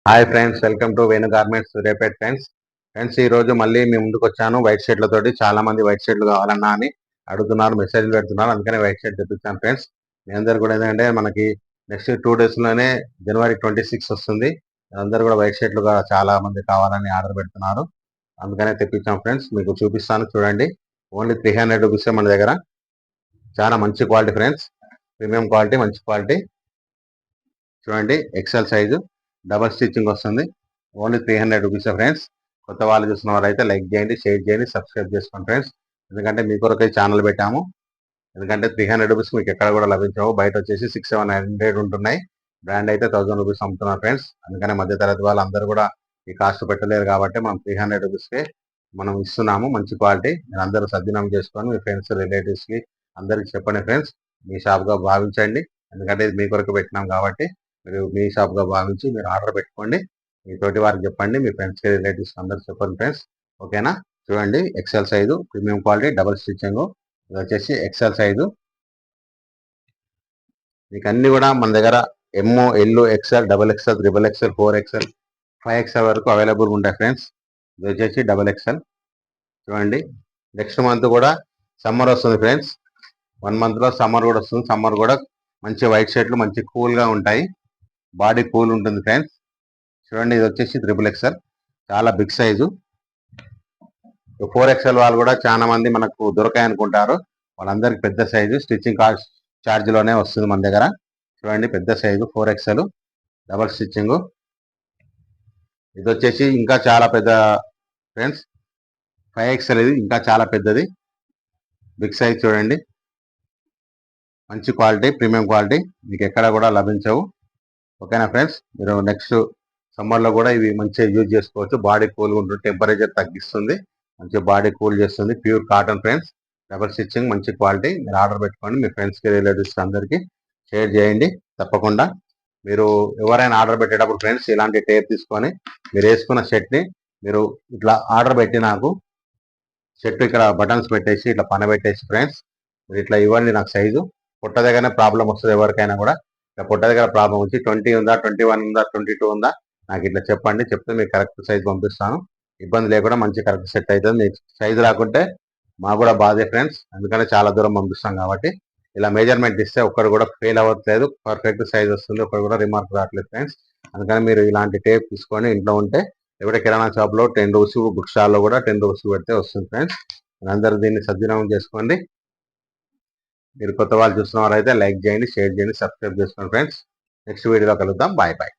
Hi friends, welcome to Venu garments Suryapet friends ఈ రోజు మళ్ళీ మీ ముందుకు వచ్చాను వైట్ షర్ట్లతోటి. చాలా మంది వైట్ షర్ట్లు కావాలన్నా అని అడుగుతున్నారు, మెసేజ్లు పెడుతున్నారు. అందుకనే వైట్ షర్ట్ తెప్పించాను ఫ్రెండ్స్. మీ అందరు కూడా ఏంటంటే మనకి నెక్స్ట్ 2 days లోనే January 26 వస్తుంది. అందరు కూడా వైట్ షర్ట్లు చాలా మంది కావాలని ఆర్డర్ పెడుతున్నారు. అందుకనే తెప్పించాం ఫ్రెండ్స్. మీకు చూపిస్తాను చూడండి. ఓన్లీ 300 రూపీస్ మన దగ్గర. చాలా మంచి క్వాలిటీ ఫ్రెండ్స్, ప్రీమియం క్వాలిటీ, మంచి క్వాలిటీ. చూడండి, ఎక్సెల్ సైజు, డబల్ స్టిచ్చింగ్ వస్తుంది. Only 300 rupees friends. కొత్త వాళ్ళు చూసిన వారు అయితే లైక్ చేయండి, షేర్ చేయండి, సబ్స్క్రైబ్ చేసుకోండి ఫ్రెండ్స్. ఎందుకంటే మీ కొరకై ఛానల్ పెట్టాము. ఎందుకంటే 300 రూపీస్ మీకు ఎక్కడ కూడా లభించవు. బయట వచ్చేసి 600-700 ఉంటున్నాయి. బ్రాండ్ అయితే 1000 రూపీస్ అమ్ముతున్నారు ఫ్రెండ్స్. అందుకనే మధ్యతరగతి వాళ్ళు అందరూ కూడా ఈ కాస్ట్ పెట్టలేరు కాబట్టి మనం 300 రూపీస్కే మనం ఇస్తున్నాము. మంచి క్వాలిటీ. మీరు అందరూ సద్వినియోగం చేసుకొని మీ ఫ్రెండ్స్, రిలేటివ్స్కి అందరికి చెప్పండి ఫ్రెండ్స్. మీ షాప్గా భావించండి. ఎందుకంటే ఇది మీ కొరకు పెట్టినాం కాబట్టి మీరు మీ షాప్గా భావించి మీరు ఆర్డర్ పెట్టుకోండి. మీ తోటి వారికి చెప్పండి, మీ ఫ్రెండ్స్కి, రిలేటివ్స్ అందరూ చెప్పండి ఫ్రెండ్స్. ఓకేనా? చూడండి, XL size, premium quality, double stitching. ఇది వచ్చేసి ఎక్సెల్ సైజు. మీకు అన్ని కూడా మన దగ్గర M, L, XL, double XL, triple XL, 4XL, 5XL వరకు అవైలబుల్ ఉంటాయి ఫ్రెండ్స్. ఇది వచ్చేసి డబల్ ఎక్సెల్. చూడండి, నెక్స్ట్ మంత్ కూడా సమ్మర్ వస్తుంది ఫ్రెండ్స్. 1 monthలో సమ్మర్ కూడా వస్తుంది. సమ్మర్ కూడా మంచి వైట్ షర్ట్లు మంచి కూల్గా ఉంటాయి. బాడీ కూల్ ఉంటుంది ఫ్రెండ్స్. చూడండి, ఇది వచ్చేసి XXL, చాలా బిగ్ సైజు. 4XL వాళ్ళు కూడా చాలా మంది మనకు దొరకాయి అనుకుంటారు. వాళ్ళందరికి పెద్ద సైజు, స్టిచ్చింగ్ కాస్ట్ ఛార్జ్లోనే వస్తుంది మన దగ్గర. చూడండి, పెద్ద సైజు 4XL, డబల్ స్టిచ్చింగ్. ఇది వచ్చేసి ఇంకా చాలా పెద్ద ఫ్రెండ్స్, 5XL. ఇది ఇంకా చాలా పెద్దది, బిగ్ సైజ్. చూడండి, మంచి క్వాలిటీ, ప్రీమియం క్వాలిటీ, మీకు ఎక్కడ కూడా లభించవు. ఓకేనా ఫ్రెండ్స్? మీరు నెక్స్ట్ సమ్మర్లో కూడా ఇవి మంచిగా యూజ్ చేసుకోవచ్చు. బాడీ కూల్గా ఉంటుంది, టెంపరేచర్ తగ్గిస్తుంది, మంచిగా బాడీ కూల్ చేస్తుంది. Pure cotton friends, double stitching, మంచి క్వాలిటీ. మీరు ఆర్డర్ పెట్టుకోండి. మీ ఫ్రెండ్స్కి, రిలేటివ్స్కి అందరికీ షేర్ చేయండి తప్పకుండా. మీరు ఎవరైనా ఆర్డర్ పెట్టేటప్పుడు ఫ్రెండ్స్ ఇలాంటి టేప్ తీసుకొని మీరు వేసుకున్న షర్ట్ని మీరు ఇట్లా ఆర్డర్ పెట్టి నాకు షర్ట్ ఇక్కడ బటన్స్ పెట్టేసి ఇట్లా పనబెట్టేసి ఫ్రెండ్స్ మీరు ఇట్లా ఇవ్వండి నాకు సైజు. పొట్ట దగ్గరనే ప్రాబ్లం వస్తుంది ఎవరికైనా కూడా. పొట్ట దగ్గర ప్రాబ్లం వచ్చి 20 ఉందా, 21 ఉందా, 22 ఉందా నాకు ఇట్లా చెప్పండి. చెప్తే మీకు కరెక్ట్ సైజ్ పంపిస్తాను. ఇబ్బంది లేకుండా మంచి కరెక్ట్ సెట్ అవుతుంది. మీకు సైజు రాకుంటే మాకు కూడా బాధే ఫ్రెండ్స్. ఎందుకంటే చాలా దూరం పంపిస్తాం కాబట్టి ఇలా మెజర్మెంట్ ఇస్తే ఒక్కరు కూడా ఫెయిల్ అవ్వట్లేదు, పర్ఫెక్ట్ సైజ్ వస్తుంది. ఒక్కరు కూడా రిమార్క్ రావట్లేదు ఫ్రెండ్స్. అందుకని మీరు ఇలాంటి టేప్ తీసుకొని ఇంట్లో ఉంటే లేకపోతే కిరాణా షాప్లో 10 రూపీస్, బుక్ స్టాల్లో కూడా 10 రూపీస్ పెడితే వస్తుంది ఫ్రెండ్స్. అందరూ దీన్ని సద్వినియోగం చేసుకోండి. మీరు కొత్త వాళ్ళు చూస్తున్న వారైతే లైక్ చేయండి, షేర్ చేయండి, సబ్స్క్రైబ్ చేసుకోండి ఫ్రెండ్స్. నెక్స్ట్ వీడియోలో కలుద్దాం. Bye bye.